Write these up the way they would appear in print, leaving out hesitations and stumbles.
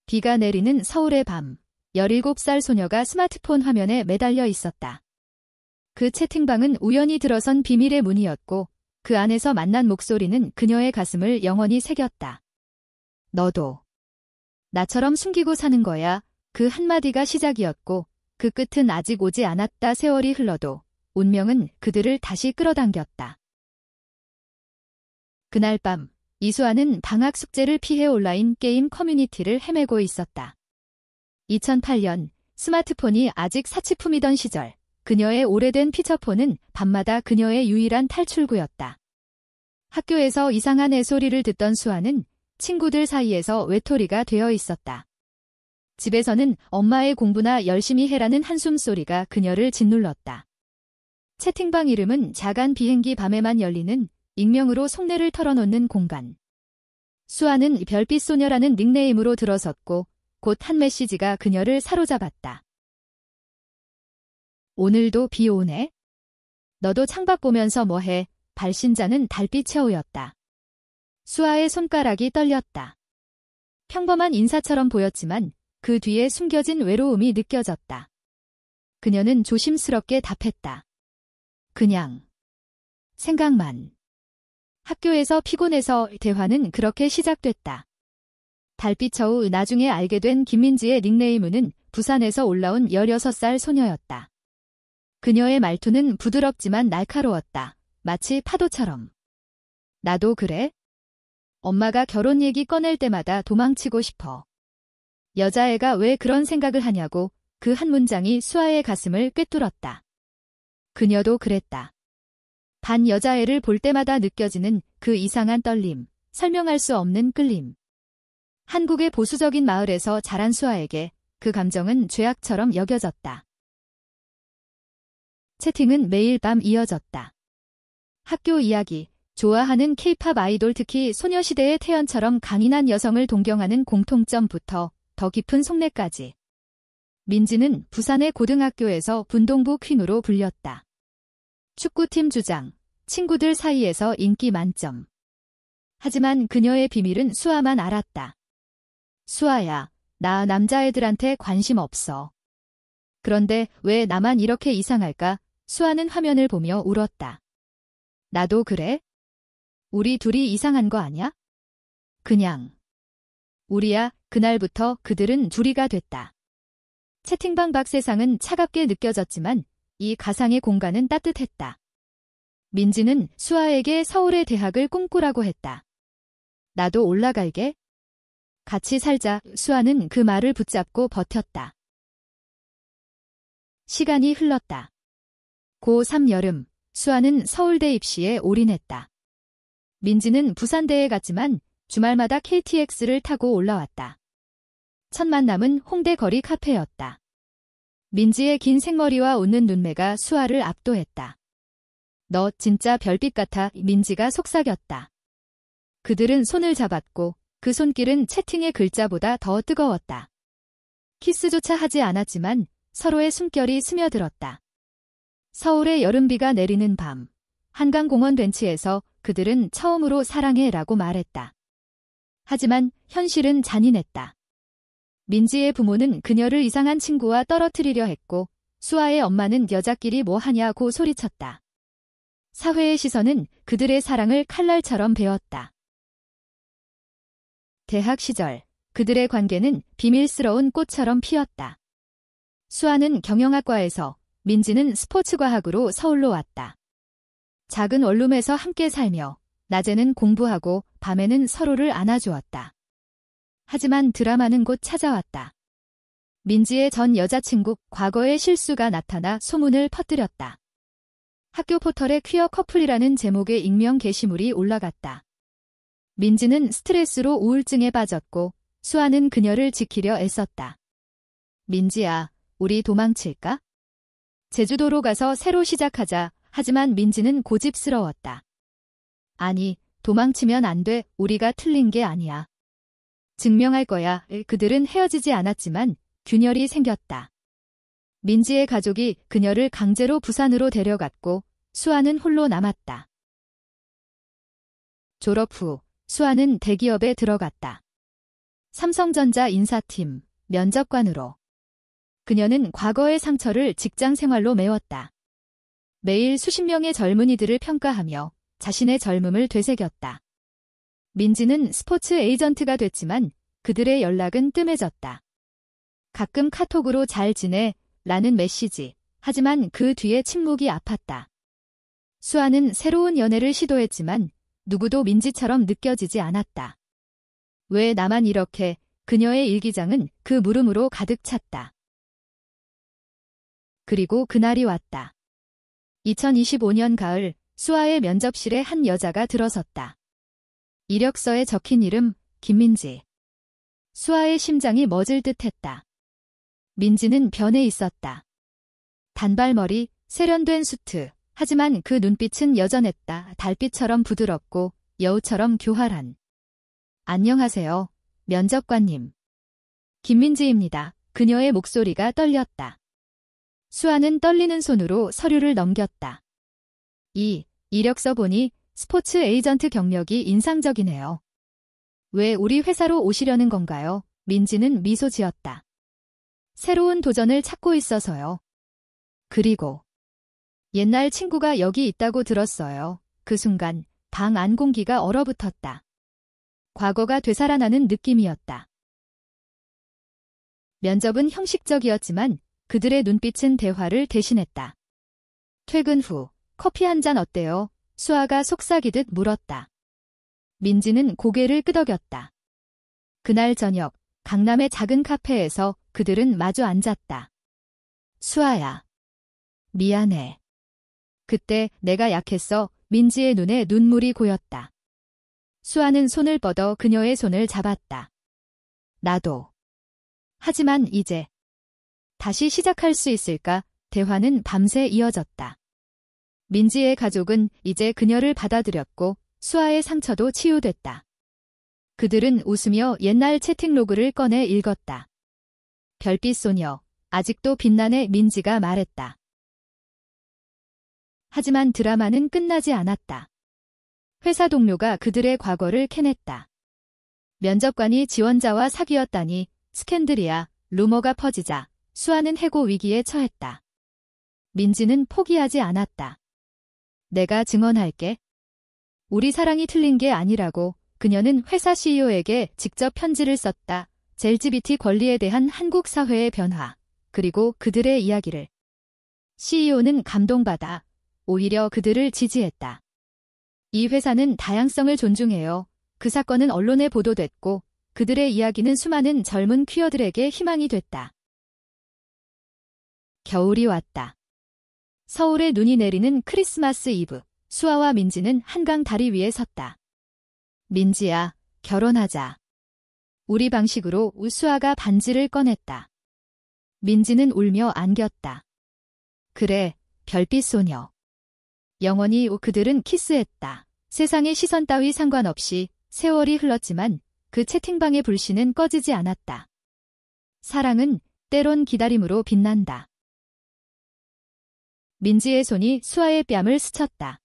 비가 내리는 서울의 밤, 17살 소녀가 스마트폰 화면에 매달려 있었다. 그 채팅방은 우연히 들어선 비밀의 문이었고 그 안에서 만난 목소리는 그녀의 가슴을 영원히 새겼다. 너도 나처럼 숨기고 사는 거야. 그 한마디가 시작이었고 그 끝은 아직 오지 않았다. 세월이 흘러도 운명은 그들을 다시 끌어당겼다. 그날 밤 이수아는 방학 숙제를 피해 온라인 게임 커뮤니티를 헤매고 있었다. 2008년 스마트폰이 아직 사치품이던 시절 그녀의 오래된 피처폰은 밤마다 그녀의 유일한 탈출구였다. 학교에서 이상한 애소리를 듣던 수아는 친구들 사이에서 외톨이가 되어 있었다. 집에서는 엄마의 공부나 열심히 해라는 한숨소리가 그녀를 짓눌렀다. 채팅방 이름은 자간 비행기 밤에만 열리는 익명으로 속내를 털어놓는 공간. 수아는 별빛 소녀라는 닉네임으로 들어섰고 곧 한 메시지가 그녀를 사로잡았다. 오늘도 비 오네? 너도 창밖 보면서 뭐해? 발신자는 달빛에 오였다. 수아의 손가락이 떨렸다. 평범한 인사처럼 보였지만 그 뒤에 숨겨진 외로움이 느껴졌다. 그녀는 조심스럽게 답했다. 그냥 생각만. 학교에서 피곤해서 대화는 그렇게 시작됐다. 달빛 후 나중에 알게 된 김민지의 닉네임은 부산에서 올라온 16살 소녀였다. 그녀의 말투는 부드럽지만 날카로웠다. 마치 파도처럼. 나도 그래? 엄마가 결혼 얘기 꺼낼 때마다 도망치고 싶어. 여자애가 왜 그런 생각을 하냐고 그 한 문장이 수아의 가슴을 꿰뚫었다. 그녀도 그랬다. 반 여자애를 볼 때마다 느껴지는 그 이상한 떨림, 설명할 수 없는 끌림. 한국의 보수적인 마을에서 자란 수아에게 그 감정은 죄악처럼 여겨졌다. 채팅은 매일 밤 이어졌다. 학교 이야기, 좋아하는 K-팝 아이돌 특히 소녀시대의 태연처럼 강인한 여성을 동경하는 공통점부터 더 깊은 속내까지. 민지는 부산의 고등학교에서 분동부 퀸으로 불렸다. 축구팀 주장, 친구들 사이에서 인기 만점. 하지만 그녀의 비밀은 수아만 알았다. 수아야, 나 남자애들한테 관심 없어. 그런데 왜 나만 이렇게 이상할까? 수아는 화면을 보며 울었다. 나도 그래? 우리 둘이 이상한 거 아냐? 그냥. 우리야. 그날부터 그들은 둘이가 됐다. 채팅방 밖 세상은 차갑게 느껴졌지만 이 가상의 공간은 따뜻했다. 민지는 수아에게 서울의 대학을 꿈꾸라고 했다. 나도 올라갈게. 같이 살자. 수아는 그 말을 붙잡고 버텼다. 시간이 흘렀다. 고3 여름, 수아는 서울대 입시에 올인했다. 민지는 부산대에 갔지만 주말마다 KTX를 타고 올라왔다. 첫 만남은 홍대 거리 카페였다. 민지의 긴 생머리와 웃는 눈매가 수아를 압도했다. 너 진짜 별빛 같아. 민지가 속삭였다. 그들은 손을 잡았고 그 손길은 채팅의 글자보다 더 뜨거웠다. 키스조차 하지 않았지만 서로의 숨결이 스며들었다. 서울의 여름비가 내리는 밤, 한강공원 벤치에서 그들은 처음으로 사랑해라고 말했다. 하지만 현실은 잔인했다. 민지의 부모는 그녀를 이상한 친구와 떨어뜨리려 했고 수아의 엄마는 여자끼리 뭐 하냐고 소리쳤다. 사회의 시선은 그들의 사랑을 칼날처럼 베었다. 대학 시절, 그들의 관계는 비밀스러운 꽃처럼 피었다. 수아는 경영학과에서, 민지는 스포츠과학으로 서울로 왔다. 작은 원룸에서 함께 살며 낮에는 공부하고 밤에는 서로를 안아주었다. 하지만 드라마는 곧 찾아왔다. 민지의 전 여자친구 과거의 실수가 나타나 소문을 퍼뜨렸다. 학교 포털에 퀴어 커플이라는 제목의 익명 게시물이 올라갔다. 민지는 스트레스로 우울증에 빠졌고 수아는 그녀를 지키려 애썼다. 민지야, 우리 도망칠까? 제주도로 가서 새로 시작하자. 하지만 민지는 고집스러웠다. 아니, 도망치면 안 돼. 우리가 틀린 게 아니야. 증명할 거야. 그들은 헤어지지 않았지만 균열이 생겼다. 민지의 가족이 그녀를 강제로 부산으로 데려갔고 수아는 홀로 남았다. 졸업 후 수아는 대기업에 들어갔다. 삼성전자 인사팀, 면접관으로. 그녀는 과거의 상처를 직장 생활로 메웠다. 매일 수십 명의 젊은이들을 평가하며 자신의 젊음을 되새겼다. 민지는 스포츠 에이전트가 됐지만 그들의 연락은 뜸해졌다. 가끔 카톡으로 잘 지내? 라는 메시지. 하지만 그 뒤에 침묵이 아팠다. 수아는 새로운 연애를 시도했지만 누구도 민지처럼 느껴지지 않았다. 왜 나만 이렇게? 그녀의 일기장은 그 물음으로 가득 찼다. 그리고 그날이 왔다. 2025년 가을, 수아의 면접실에 한 여자가 들어섰다. 이력서에 적힌 이름, 김민지. 수아의 심장이 멎을 듯했다. 민지는 변해 있었다. 단발머리, 세련된 수트. 하지만 그 눈빛은 여전했다. 달빛처럼 부드럽고 여우처럼 교활한. 안녕하세요, 면접관님. 김민지입니다. 그녀의 목소리가 떨렸다. 수아는 떨리는 손으로 서류를 넘겼다. 이력서 보니 스포츠 에이전트 경력이 인상적이네요. 왜 우리 회사로 오시려는 건가요? 민지는 미소 지었다. 새로운 도전을 찾고 있어서요. 그리고 옛날 친구가 여기 있다고 들었어요. 그 순간 방 안 공기가 얼어붙었다. 과거가 되살아나는 느낌이었다. 면접은 형식적이었지만 그들의 눈빛은 대화를 대신했다. 퇴근 후 커피 한 잔 어때요? 수아가 속삭이듯 물었다. 민지는 고개를 끄덕였다. 그날 저녁 강남의 작은 카페에서 그들은 마주 앉았다. 수아야. 미안해. 그때 내가 약했어. 민지의 눈에 눈물이 고였다. 수아는 손을 뻗어 그녀의 손을 잡았다. 나도. 하지만 이제 다시 시작할 수 있을까? 대화는 밤새 이어졌다. 민지의 가족은 이제 그녀를 받아들였고 수아의 상처도 치유됐다. 그들은 웃으며 옛날 채팅 로그를 꺼내 읽었다. 별빛 소녀, 아직도 빛나네. 민지가 말했다. 하지만 드라마는 끝나지 않았다. 회사 동료가 그들의 과거를 캐냈다. 면접관이 지원자와 사귀었다니 스캔들이야. 루머가 퍼지자 수아는 해고 위기에 처했다. 민지는 포기하지 않았다. 내가 증언할게. 우리 사랑이 틀린 게 아니라고. 그녀는 회사 CEO에게 직접 편지를 썼다. LGBT 권리에 대한 한국 사회의 변화, 그리고 그들의 이야기를. CEO는 감동받아 오히려 그들을 지지했다. 이 회사는 다양성을 존중해요. 그 사건은 언론에 보도됐고 그들의 이야기는 수많은 젊은 퀴어들에게 희망이 됐다. 겨울이 왔다. 서울에 눈이 내리는 크리스마스 이브, 수아와 민지는 한강 다리 위에 섰다. 민지야, 결혼하자. 우리 방식으로. 수아가 반지를 꺼냈다. 민지는 울며 안겼다. 그래, 별빛 소녀. 영원히. 그들은 키스했다. 세상의 시선 따위 상관없이. 세월이 흘렀지만 그 채팅방의 불씨는 꺼지지 않았다. 사랑은 때론 기다림으로 빛난다. 민지의 손이 수아의 뺨을 스쳤다.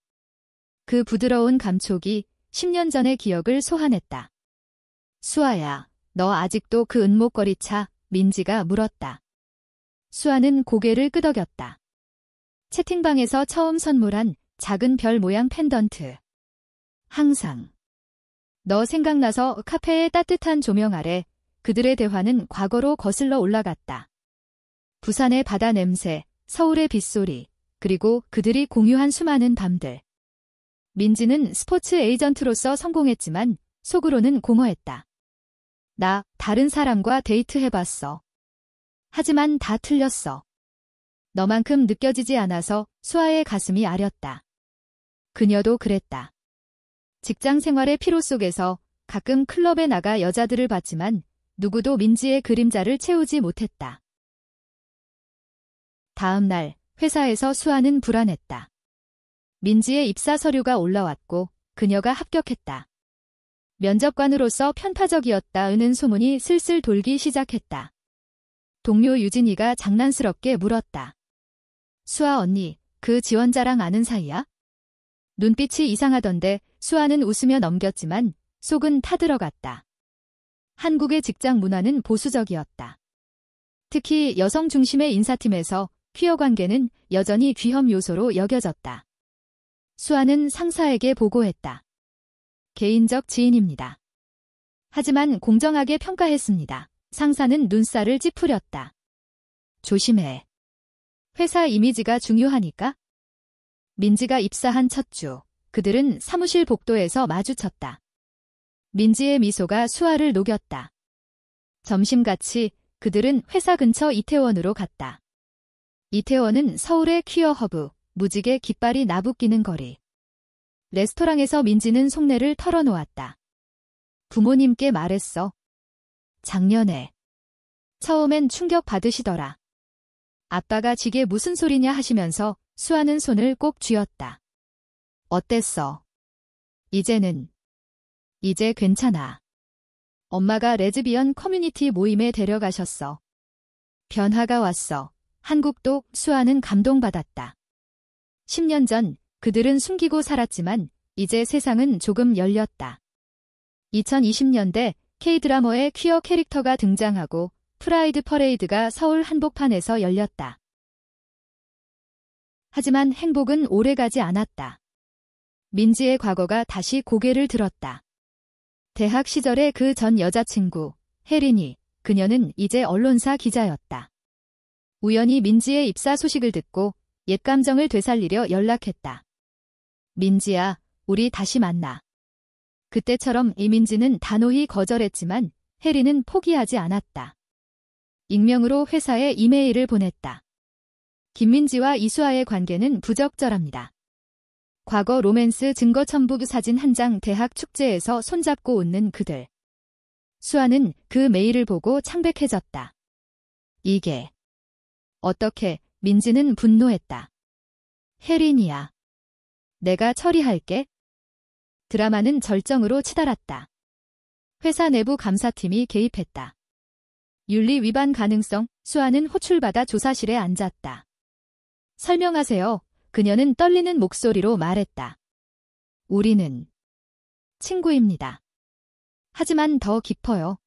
그 부드러운 감촉이 10년 전의 기억을 소환했다. 수아야, 너 아직도 그 은목걸이 차? 민지가 물었다. 수아는 고개를 끄덕였다. 채팅방에서 처음 선물한 작은 별 모양 펜던트. 항상. 너 생각나서. 카페의 따뜻한 조명 아래 그들의 대화는 과거로 거슬러 올라갔다. 부산의 바다 냄새, 서울의 빗소리, 그리고 그들이 공유한 수많은 밤들. 민지는 스포츠 에이전트로서 성공했지만 속으로는 공허했다. 나 다른 사람과 데이트해봤어. 하지만 다 틀렸어. 너만큼 느껴지지 않아서. 수아의 가슴이 아렸다. 그녀도 그랬다. 직장 생활의 피로 속에서 가끔 클럽에 나가 여자들을 봤지만 누구도 민지의 그림자를 채우지 못했다. 다음 날 회사에서 수아는 불안했다. 민지의 입사 서류가 올라왔고 그녀가 합격했다. 면접관으로서 편파적이었다는 소문이 슬슬 돌기 시작했다. 동료 유진이가 장난스럽게 물었다. 수아 언니, 그 지원자랑 아는 사이야? 눈빛이 이상하던데. 수아는 웃으며 넘겼지만 속은 타들어갔다. 한국의 직장 문화는 보수적이었다. 특히 여성 중심의 인사팀에서 퀴어 관계는 여전히 위험 요소로 여겨졌다. 수아는 상사에게 보고했다. 개인적 지인입니다. 하지만 공정하게 평가했습니다. 상사는 눈살을 찌푸렸다. 조심해. 회사 이미지가 중요하니까. 민지가 입사한 첫 주, 그들은 사무실 복도에서 마주쳤다. 민지의 미소가 수아를 녹였다. 점심같이 그들은 회사 근처 이태원으로 갔다. 이태원은 서울의 퀴어 허브, 무지개 깃발이 나부끼는 거리. 레스토랑에서 민지는 속내를 털어놓았다. 부모님께 말했어. 작년에. 처음엔 충격 받으시더라. 아빠가 지게 무슨 소리냐 하시면서 수아는 손을 꼭 쥐었다. 어땠어? 이제 괜찮아. 엄마가 레즈비언 커뮤니티 모임에 데려가셨어. 변화가 왔어. 한국도. 수아는 감동받았다. 10년 전 그들은 숨기고 살았지만 이제 세상은 조금 열렸다. 2020년대 K-드라마의 퀴어 캐릭터가 등장하고 프라이드 퍼레이드가 서울 한복판에서 열렸다. 하지만 행복은 오래가지 않았다. 민지의 과거가 다시 고개를 들었다. 대학 시절의 그 전 여자친구, 혜린이, 그녀는 이제 언론사 기자였다. 우연히 민지의 입사 소식을 듣고 옛 감정을 되살리려 연락했다. 민지야, 우리 다시 만나. 그때처럼 이민지는 단호히 거절했지만 혜린은 포기하지 않았다. 익명으로 회사에 이메일을 보냈다. 김민지와 이수아의 관계는 부적절합니다. 과거 로맨스 증거 첨부 사진 한 장 대학 축제에서 손잡고 웃는 그들. 수아는 그 메일을 보고 창백해졌다. 이게 어떻게? 민지는 분노했다. 혜린이야. 내가 처리할게. 드라마는 절정으로 치달았다. 회사 내부 감사팀이 개입했다. 윤리 위반 가능성. 수아는 호출받아 조사실에 앉았다. 설명하세요. 그녀는 떨리는 목소리로 말했다. 우리는 친구입니다. 하지만 더 깊어요.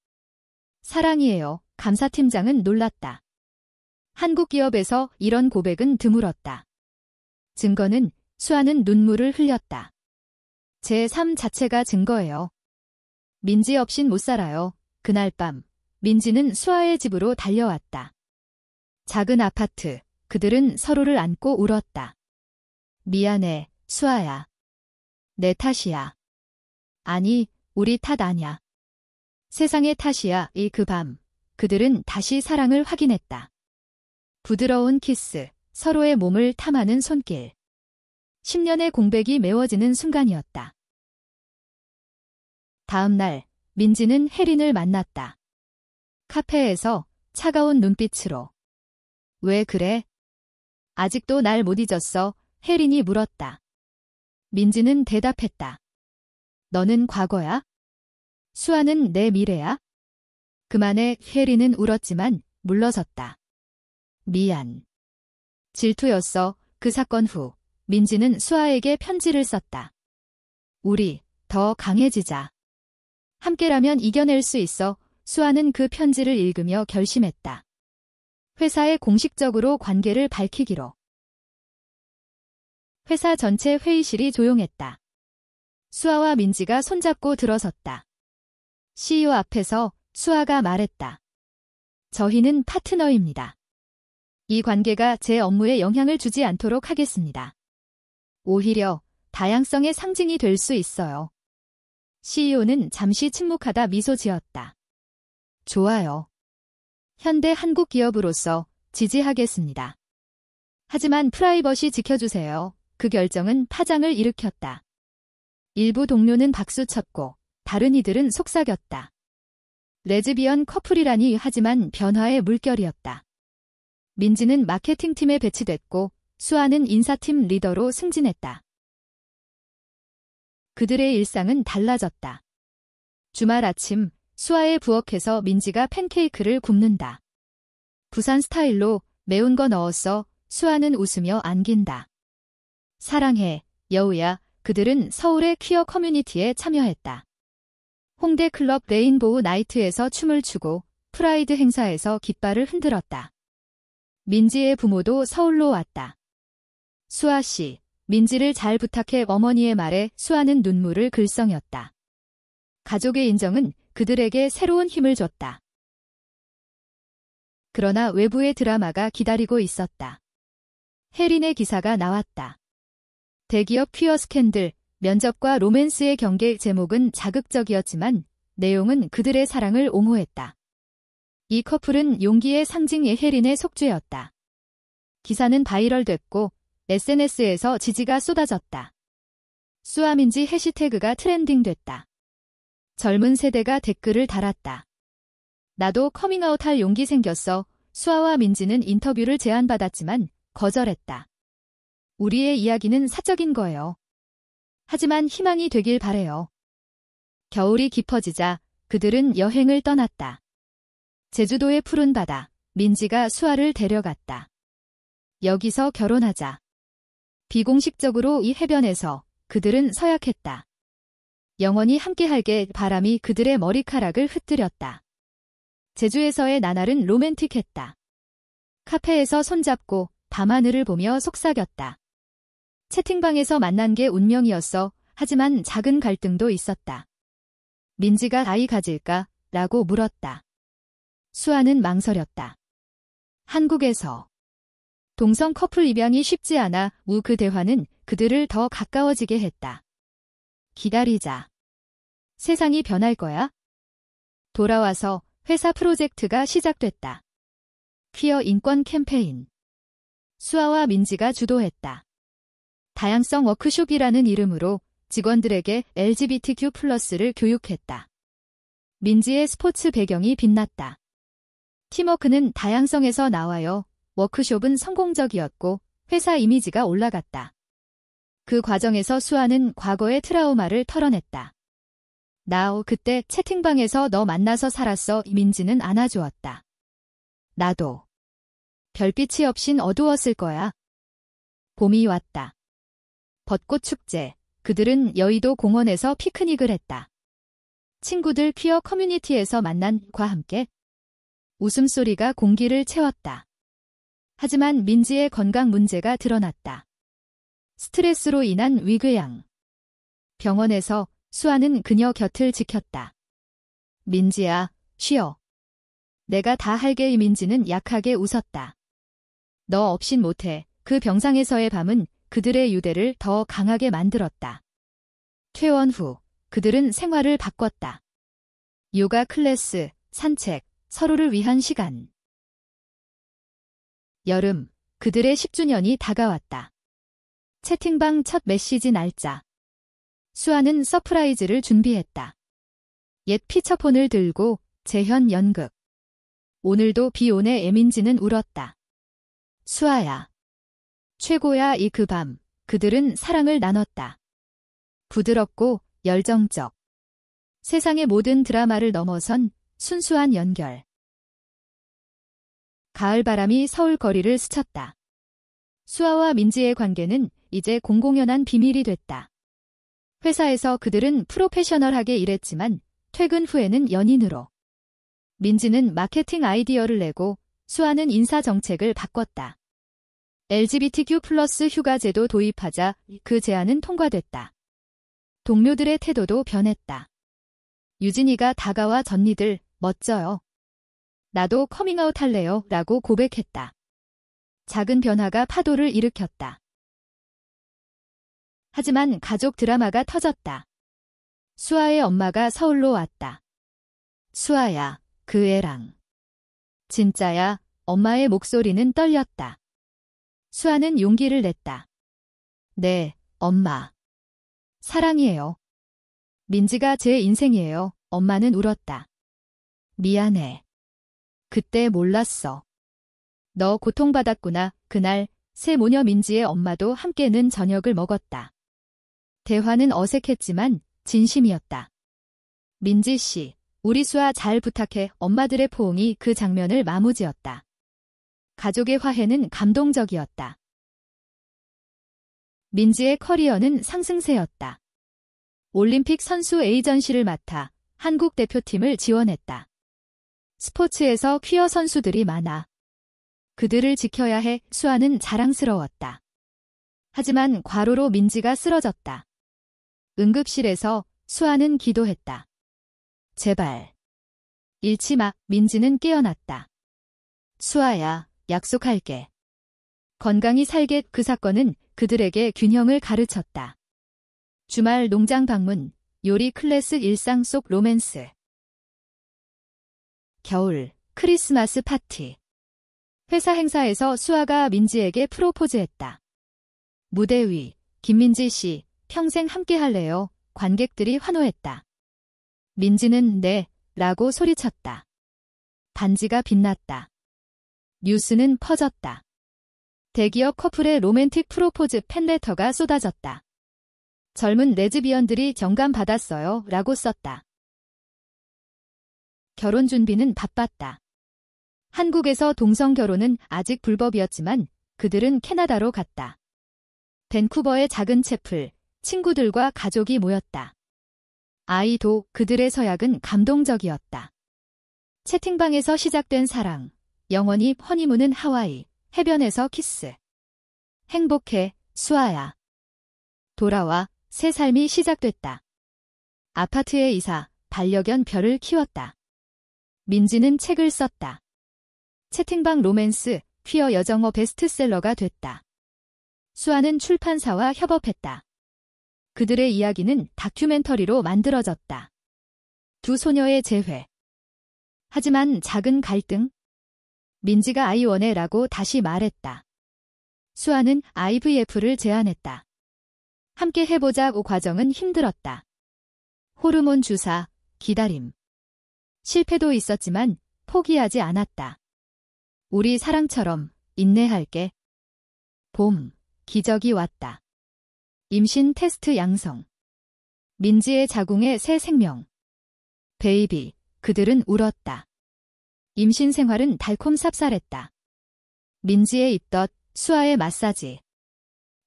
사랑이에요. 감사팀장은 놀랐다. 한국 기업에서 이런 고백은 드물었다. 증거는. 수아는 눈물을 흘렸다. 제 삶 자체가 증거예요. 민지 없인 못 살아요. 그날 밤 민지는 수아의 집으로 달려왔다. 작은 아파트. 그들은 서로를 안고 울었다. 미안해, 수아야. 내 탓이야. 아니, 우리 탓 아냐. 세상의 탓이야. 그 밤 그들은 다시 사랑을 확인했다. 부드러운 키스, 서로의 몸을 탐하는 손길. 10년의 공백이 메워지는 순간이었다. 다음 날 민지는 혜린을 만났다. 카페에서 차가운 눈빛으로. 왜 그래? 아직도 날 못 잊었어? 혜린이 물었다. 민지는 대답했다. 너는 과거야? 수아는 내 미래야? 그만해. 혜린은 울었지만 물러섰다. 미안. 질투였어. 그 사건 후 민지는 수아에게 편지를 썼다. 우리 더 강해지자. 함께라면 이겨낼 수 있어. 수아는 그 편지를 읽으며 결심했다. 회사에 공식적으로 관계를 밝히기로. 회사 전체 회의실이 조용했다. 수아와 민지가 손잡고 들어섰다. CEO 앞에서 수아가 말했다. 저희는 파트너입니다. 이 관계가 제 업무에 영향을 주지 않도록 하겠습니다. 오히려 다양성의 상징이 될 수 있어요. CEO는 잠시 침묵하다 미소 지었다. 좋아요. 현대 한국 기업으로서 지지하겠습니다. 하지만 프라이버시 지켜주세요. 그 결정은 파장을 일으켰다. 일부 동료는 박수쳤고 다른 이들은 속삭였다. 레즈비언 커플이라니. 하지만 변화의 물결이었다. 민지는 마케팅팀에 배치됐고 수아는 인사팀 리더로 승진했다. 그들의 일상은 달라졌다. 주말 아침 수아의 부엌에서 민지가 팬케이크를 굽는다. 부산 스타일로 매운 거 넣었어. 수아는 웃으며 안긴다. 사랑해, 여우야. 그들은 서울의 퀴어 커뮤니티에 참여했다. 홍대 클럽 레인보우 나이트에서 춤을 추고 프라이드 행사에서 깃발을 흔들었다. 민지의 부모도 서울로 왔다. 수아 씨, 민지를 잘 부탁해 어머니의 말에 수아는 눈물을 글썽였다. 가족의 인정은 그들에게 새로운 힘을 줬다. 그러나 외부의 드라마가 기다리고 있었다. 혜린의 기사가 나왔다. 대기업 퀴어 스캔들, 면접과 로맨스의 경계. 제목은 자극적이었지만 내용은 그들의 사랑을 옹호했다. 이 커플은 용기의 상징의 혜린의 속죄였다. 기사는 바이럴됐고 SNS에서 지지가 쏟아졌다. 수아민지 해시태그가 트렌딩됐다. 젊은 세대가 댓글을 달았다. 나도 커밍아웃할 용기 생겼어. 수아와 민지는 인터뷰를 제안받았지만 거절했다. 우리의 이야기는 사적인 거예요. 하지만 희망이 되길 바래요. 겨울이 깊어지자 그들은 여행을 떠났다. 제주도의 푸른 바다, 민지가 수아를 데려갔다. 여기서 결혼하자. 비공식적으로 이 해변에서 그들은 서약했다. 영원히 함께할게. 바람이 그들의 머리카락을 흩뜨렸다. 제주에서의 나날은 로맨틱했다. 카페에서 손잡고 밤하늘을 보며 속삭였다. 채팅방에서 만난 게 운명이었어. 하지만 작은 갈등도 있었다. 민지가 아이 가질까? 라고 물었다. 수아는 망설였다. 한국에서 동성 커플 입양이 쉽지 않아. 그 대화는 그들을 더 가까워지게 했다. 기다리자. 세상이 변할 거야. 돌아와서 회사 프로젝트가 시작됐다. 퀴어 인권 캠페인. 수아와 민지가 주도했다. 다양성 워크숍이라는 이름으로 직원들에게 LGBTQ+를 교육했다. 민지의 스포츠 배경이 빛났다. 팀워크는 다양성에서 나와요. 워크숍은 성공적이었고 회사 이미지가 올라갔다. 그 과정에서 수아는 과거의 트라우마를 털어냈다. 그때 채팅방에서 너 만나서 살았어. 민지는 안아주었다. 나도. 별빛이 없인 어두웠을 거야. 봄이 왔다. 벚꽃 축제. 그들은 여의도 공원에서 피크닉을 했다. 친구들 퀴어 커뮤니티에서 만난 과 함께 웃음소리가 공기를 채웠다. 하지만 민지의 건강 문제가 드러났다. 스트레스로 인한 위궤양. 병원에서 수아는 그녀 곁을 지켰다. 민지야, 쉬어. 내가 다 할게. 민지는 약하게 웃었다. 너 없인 못해. 그 병상에서의 밤은 그들의 유대를 더 강하게 만들었다. 퇴원 후 그들은 생활을 바꿨다. 요가 클래스, 산책, 서로를 위한 시간. 여름, 그들의 10주년이 다가왔다. 채팅방 첫 메시지 날짜. 수아는 서프라이즈를 준비했다. 옛 피처폰을 들고 재현 연극. 오늘도 비 오네. 민지는 울었다. 수아야. 최고야. 그 밤 그들은 사랑을 나눴다. 부드럽고 열정적. 세상의 모든 드라마를 넘어선 순수한 연결. 가을바람이 서울 거리를 스쳤다. 수아와 민지의 관계는 이제 공공연한 비밀이 됐다. 회사에서 그들은 프로페셔널하게 일했지만 퇴근 후에는 연인으로. 민지는 마케팅 아이디어를 내고 수아는 인사 정책을 바꿨다. LGBTQ+ 휴가제도 도입하자 그 제안은 통과됐다. 동료들의 태도도 변했다. 유진이가 다가와 전니들 멋져요. 나도 커밍아웃 할래요. 라고 고백했다. 작은 변화가 파도를 일으켰다. 하지만 가족 드라마가 터졌다. 수아의 엄마가 서울로 왔다. 수아야, 그 애랑. 진짜야. 엄마의 목소리는 떨렸다. 수아는 용기를 냈다. 네, 엄마. 사랑이에요. 민지가 제 인생이에요. 엄마는 울었다. 미안해. 그때 몰랐어. 너 고통받았구나. 그날 새 모녀 민지의 엄마도 함께는 저녁을 먹었다. 대화는 어색했지만 진심이었다. 민지 씨, 우리 수아 잘 부탁해. 엄마들의 포옹이 그 장면을 마무지었다. 가족의 화해는 감동적이었다. 민지의 커리어는 상승세였다. 올림픽 선수 에이전시를 맡아 한국 대표팀을 지원했다. 스포츠에서 퀴어 선수들이 많아. 그들을 지켜야 해 수아는 자랑스러웠다. 하지만 과로로 민지가 쓰러졌다. 응급실에서 수아는 기도했다. 제발. 잃지 마. 민지는 깨어났다. 수아야, 약속할게. 건강히 살게. 그 사건은 그들에게 균형을 가르쳤다. 주말 농장 방문, 요리 클래스 일상 속 로맨스. 겨울, 크리스마스 파티. 회사 행사에서 수아가 민지에게 프로포즈했다. 무대 위, 김민지 씨, 평생 함께 할래요? 관객들이 환호했다. 민지는 네, 라고 소리쳤다. 반지가 빛났다. 뉴스는 퍼졌다. 대기업 커플의 로맨틱 프로포즈 팬레터가 쏟아졌다. 젊은 레즈비언들이 정감받았어요 라고 썼다. 결혼 준비는 바빴다. 한국에서 동성 결혼은 아직 불법이었지만 그들은 캐나다로 갔다. 밴쿠버의 작은 채플, 친구들과 가족이 모였다. 아이도 그들의 서약은 감동적이었다. 채팅방에서 시작된 사랑, 영원히 허니문은 하와이, 해변에서 키스. 행복해, 수아야. 돌아와, 새 삶이 시작됐다. 아파트에 이사, 반려견 별을 키웠다. 민지는 책을 썼다. 채팅방 로맨스, 퀴어 여정어 베스트셀러가 됐다. 수아는 출판사와 협업했다. 그들의 이야기는 다큐멘터리로 만들어졌다. 두 소녀의 재회. 하지만 작은 갈등? 민지가 아이 원해라고 다시 말했다. 수아는 IVF를 제안했다. 함께 해보자고 과정은 힘들었다. 호르몬 주사, 기다림. 실패도 있었지만 포기하지 않았다. 우리 사랑처럼 인내할게. 봄, 기적이 왔다. 임신 테스트 양성. 민지의 자궁에 새 생명. 베이비, 그들은 울었다. 임신 생활은 달콤 삽살했다. 민지의 입덧, 수아의 마사지.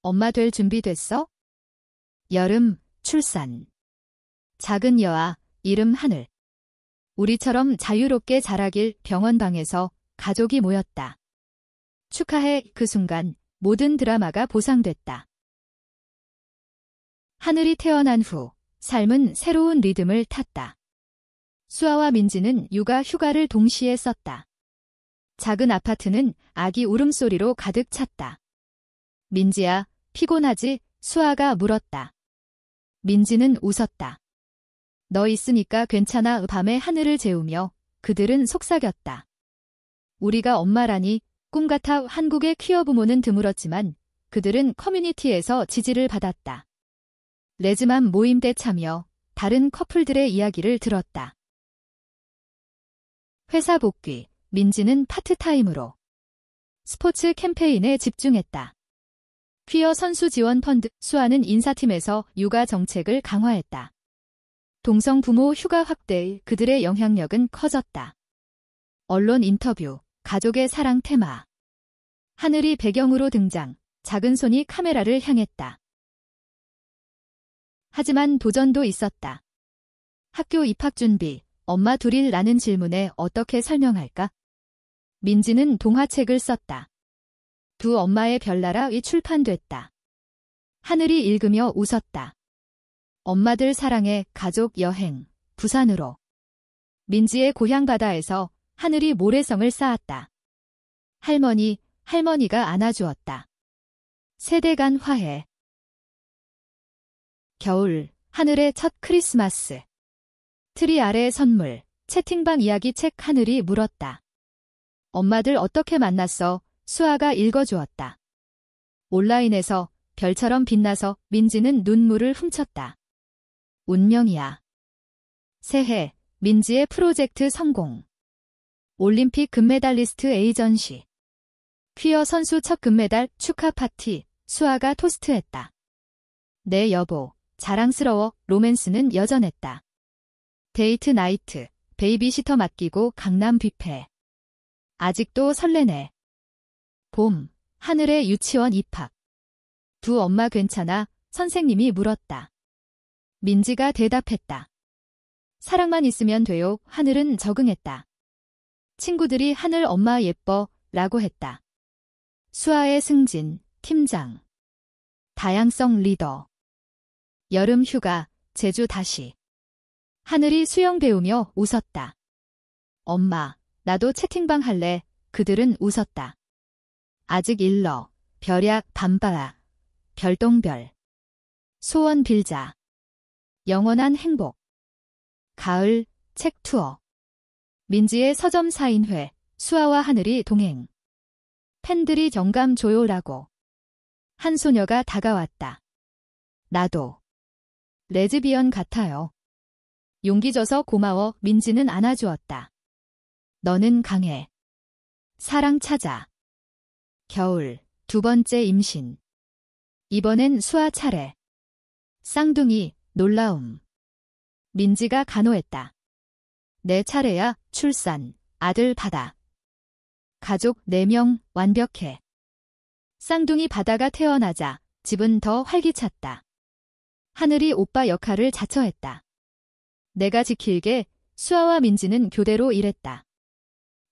엄마 될 준비 됐어? 여름, 출산. 작은 여아, 이름 하늘. 우리처럼 자유롭게 자라길. 병원 방에서 가족이 모였다. 축하해. 그 순간 모든 드라마가 보상됐다. 하늘이 태어난 후 삶은 새로운 리듬을 탔다. 수아와 민지는 육아 휴가를 동시에 썼다. 작은 아파트는 아기 울음소리로 가득 찼다. 민지야, 피곤하지? 수아가 물었다. 민지는 웃었다. 너 있으니까 괜찮아. 밤에 하늘을 재우며 그들은 속삭였다. 우리가 엄마라니 꿈 같아. 한국의 퀴어 부모는 드물었지만 그들은 커뮤니티에서 지지를 받았다. 레즈맘 모임 때 참여, 다른 커플들의 이야기를 들었다. 회사 복귀, 민지는 파트타임으로 스포츠 캠페인에 집중했다. 퀴어 선수 지원 펀드, 수아는 인사팀에서 육아 정책을 강화했다. 동성 부모 휴가 확대, 그들의 영향력은 커졌다. 언론 인터뷰, 가족의 사랑 테마. 하늘이 배경으로 등장, 작은 손이 카메라를 향했다. 하지만 도전도 있었다. 학교 입학 준비, 엄마 둘이라는 질문에 어떻게 설명할까? 민지는 동화책을 썼다. 두 엄마의 별나라이 출판됐다. 하늘이 읽으며 웃었다. 엄마들 사랑해. 가족 여행, 부산으로. 민지의 고향 바다에서 하늘이 모래성을 쌓았다. 할머니가 안아주었다. 세대 간 화해. 겨울, 하늘의 첫 크리스마스. 트리 아래의 선물, 채팅방 이야기 책. 하늘이 물었다. 엄마들 어떻게 만났어? 수아가 읽어주었다. 온라인에서 별처럼 빛나서. 민지는 눈물을 훔쳤다. 운명이야. 새해, 민지의 프로젝트 성공. 올림픽 금메달리스트 에이전시. 퀴어 선수 첫 금메달 축하 파티. 수아가 토스트했다. 내 여보, 자랑스러워. 로맨스는 여전했다. 데이트 나이트, 베이비시터 맡기고 강남 뷔페. 아직도 설레네. 봄, 하늘의 유치원 입학. 두 엄마 괜찮아? 선생님이 물었다. 민지가 대답했다. 사랑만 있으면 돼요. 하늘은 적응했다. 친구들이 하늘 엄마 예뻐 라고 했다. 수아의 승진, 팀장. 다양성 리더. 여름 휴가, 제주 다시. 하늘이 수영 배우며 웃었다. 엄마, 나도 채팅방 할래. 그들은 웃었다. 아직 일러, 별약 밤바라, 별똥별. 소원 빌자. 영원한 행복. 가을, 책 투어. 민지의 서점 사인회, 수아와 하늘이 동행. 팬들이 영감 줘요라고. 한 소녀가 다가왔다. 나도. 레즈비언 같아요. 용기 줘서 고마워. 민지는 안아주었다. 너는 강해. 사랑 찾아. 겨울, 두 번째 임신. 이번엔 수아 차례. 쌍둥이, 놀라움. 민지가 간호했다. 내 차례야. 출산, 아들 받아. 가족 4명, 완벽해. 쌍둥이 바다가 태어나자 집은 더 활기찼다. 하늘이 오빠 역할을 자처했다. 내가 지킬게. 수아와 민지는 교대로 일했다.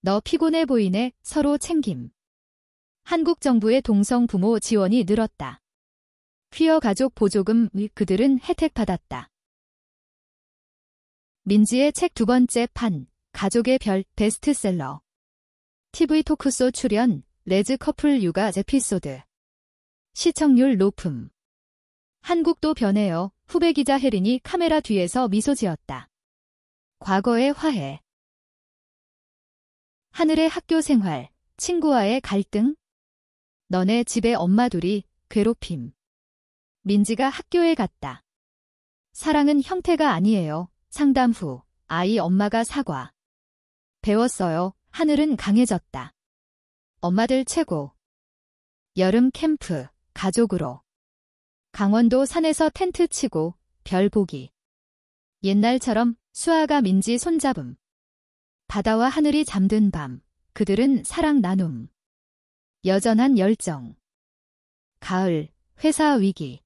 너 피곤해 보이네. 서로 챙김. 한국 정부의 동성 부모 지원이 늘었다. 퀴어 가족 보조금, 그들은 혜택 받았다. 민지의 책 두 번째 판, 가족의 별, 베스트셀러. TV 토크쇼 출연, 레즈 커플 육아 에피소드. 시청률 높음. 한국도 변해요. 후배 기자 혜린이 카메라 뒤에서 미소 지었다. 과거의 화해. 하늘의 학교 생활, 친구와의 갈등. 너네 집에 엄마 둘이, 괴롭힘. 민지가 학교에 갔다. 사랑은 형태가 아니에요. 상담 후, 아이 엄마가 사과. 배웠어요. 하늘은 강해졌다. 엄마들 최고. 여름 캠프, 가족으로. 강원도 산에서 텐트 치고, 별 보기. 옛날처럼 수아가 민지 손잡음. 바다와 하늘이 잠든 밤, 그들은 사랑 나눔. 여전한 열정. 가을, 회사 위기.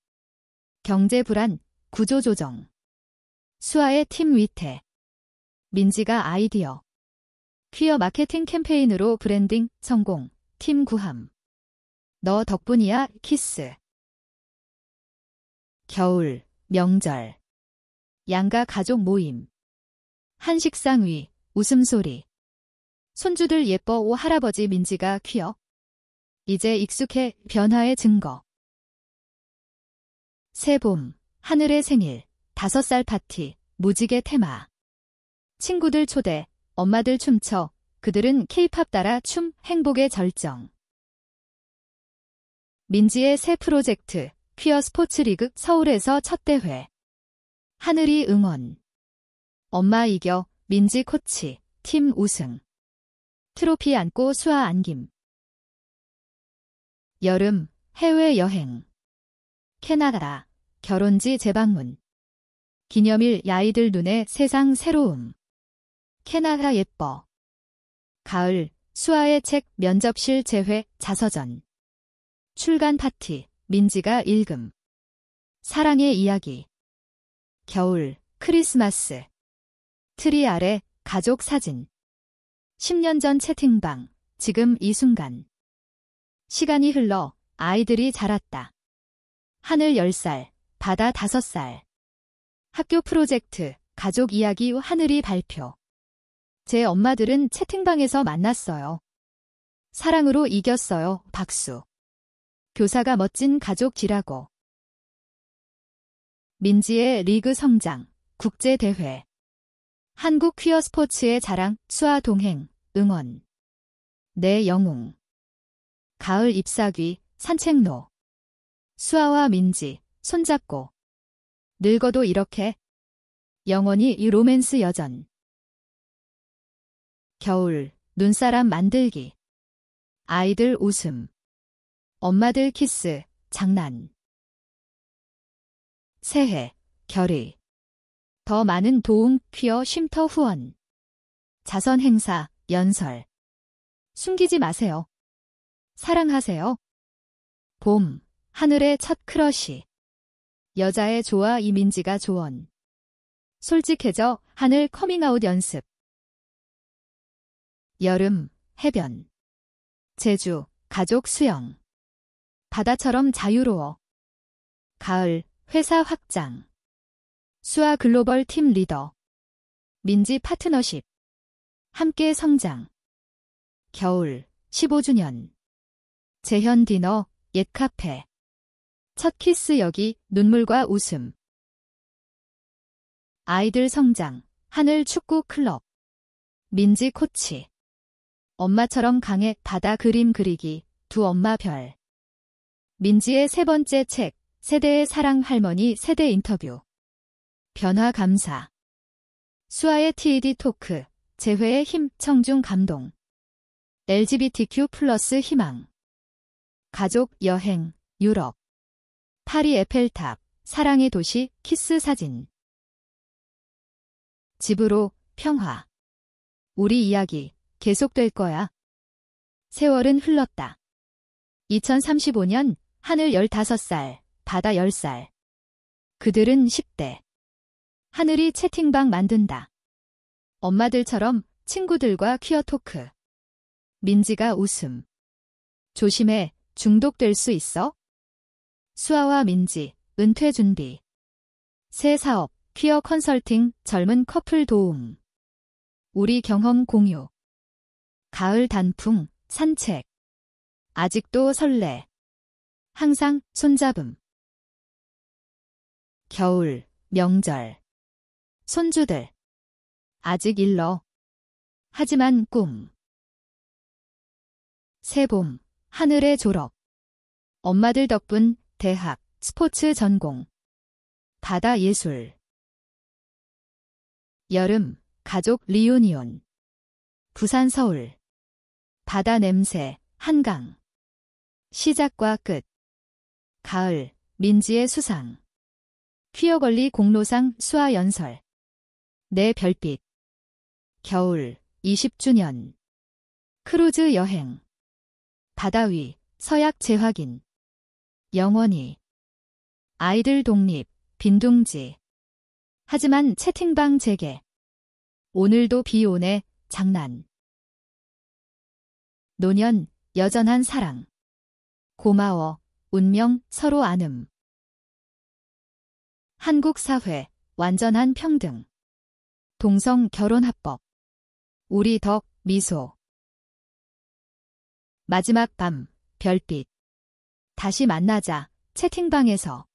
경제 불안, 구조 조정. 수아의 팀 위태. 민지가 아이디어. 퀴어 마케팅 캠페인으로 브랜딩 성공. 팀 구함. 너 덕분이야. 키스. 겨울, 명절. 양가 가족 모임. 한식상 위, 웃음소리. 손주들 예뻐. 오 할아버지. 민지가 퀴어. 이제 익숙해. 변화의 증거. 새봄, 하늘의 생일. 5살 파티, 무지개 테마. 친구들 초대, 엄마들 춤춰. 그들은 케이팝 따라 춤, 행복의 절정. 민지의 새 프로젝트, 퀴어 스포츠 리그. 서울에서 첫 대회. 하늘이 응원. 엄마 이겨. 민지 코치, 팀 우승. 트로피 안고 수아 안김. 여름, 해외여행. 캐나다, 결혼지 재방문. 기념일. 아이들 눈에 세상 새로움. 캐나다 예뻐. 가을, 수아의 책. 면접실 재회, 자서전. 출간 파티, 민지가 읽음. 사랑의 이야기. 겨울, 크리스마스. 트리 아래, 가족 사진. 10년 전 채팅방, 지금 이 순간. 시간이 흘러 아이들이 자랐다. 하늘 10살, 바다 5살. 학교 프로젝트, 가족 이야기. 하늘이 발표. 제 엄마들은 채팅방에서 만났어요. 사랑으로 이겼어요. 박수. 교사가 멋진 가족이라고. 민지의 리그 성장, 국제대회. 한국 퀴어 스포츠의 자랑, 수아 동행, 응원. 내 영웅. 가을 잎사귀, 산책로. 수아와 민지, 손잡고. 늙어도 이렇게. 영원히 이 로맨스 여전. 겨울, 눈사람 만들기. 아이들 웃음. 엄마들 키스, 장난. 새해, 결의. 더 많은 도움, 퀴어 쉼터 후원. 자선 행사, 연설. 숨기지 마세요. 사랑하세요. 봄, 하늘의 첫 크러쉬. 여자의 조화. 이민지가 조언. 솔직해져 하늘 커밍아웃 연습. 여름, 해변. 제주, 가족 수영. 바다처럼 자유로워. 가을, 회사 확장. 수아 글로벌 팀 리더. 민지 파트너십. 함께 성장. 겨울, 15주년. 재현 디너, 옛 카페. 첫 키스 여기, 눈물과 웃음. 아이들 성장, 하늘 축구 클럽. 민지 코치. 엄마처럼 강해, 바다 그림 그리기, 두 엄마 별. 민지의 세 번째 책, 세대의 사랑 할머니 세대 인터뷰. 변화 감사. 수아의 TED 토크, 재회의 힘, 청중 감동. LGBTQ+ 희망. 가족 여행, 유럽. 파리 에펠탑, 사랑의 도시, 키스 사진. 집으로, 평화. 우리 이야기, 계속될 거야. 세월은 흘렀다. 2035년, 하늘 15살, 바다 10살. 그들은 10대. 하늘이 채팅방 만든다. 엄마들처럼 친구들과 퀴어 토크. 민지가 웃음. 조심해, 중독될 수 있어? 수아와 민지, 은퇴 준비. 새 사업, 퀴어 컨설팅, 젊은 커플 도움. 우리 경험 공유. 가을 단풍, 산책. 아직도 설레. 항상 손잡음. 겨울, 명절. 손주들. 아직 일러. 하지만 꿈. 새봄, 하늘의 졸업. 엄마들 덕분 대학, 스포츠 전공. 바다 예술. 여름, 가족 리유니온. 부산 서울. 바다 냄새, 한강. 시작과 끝. 가을, 민지의 수상. 퀴어 권리 공로상 수아 연설. 내 별빛. 겨울, 20주년. 크루즈 여행. 바다 위, 서약 재확인. 영원히. 아이들 독립, 빈둥지. 하지만 채팅방 재개. 오늘도 비 오네, 장난. 노년, 여전한 사랑. 고마워, 운명, 서로 아름. 한국 사회, 완전한 평등. 동성 결혼합법. 우리 덕, 미소. 마지막 밤, 별빛. 다시 만나자, 채팅방에서.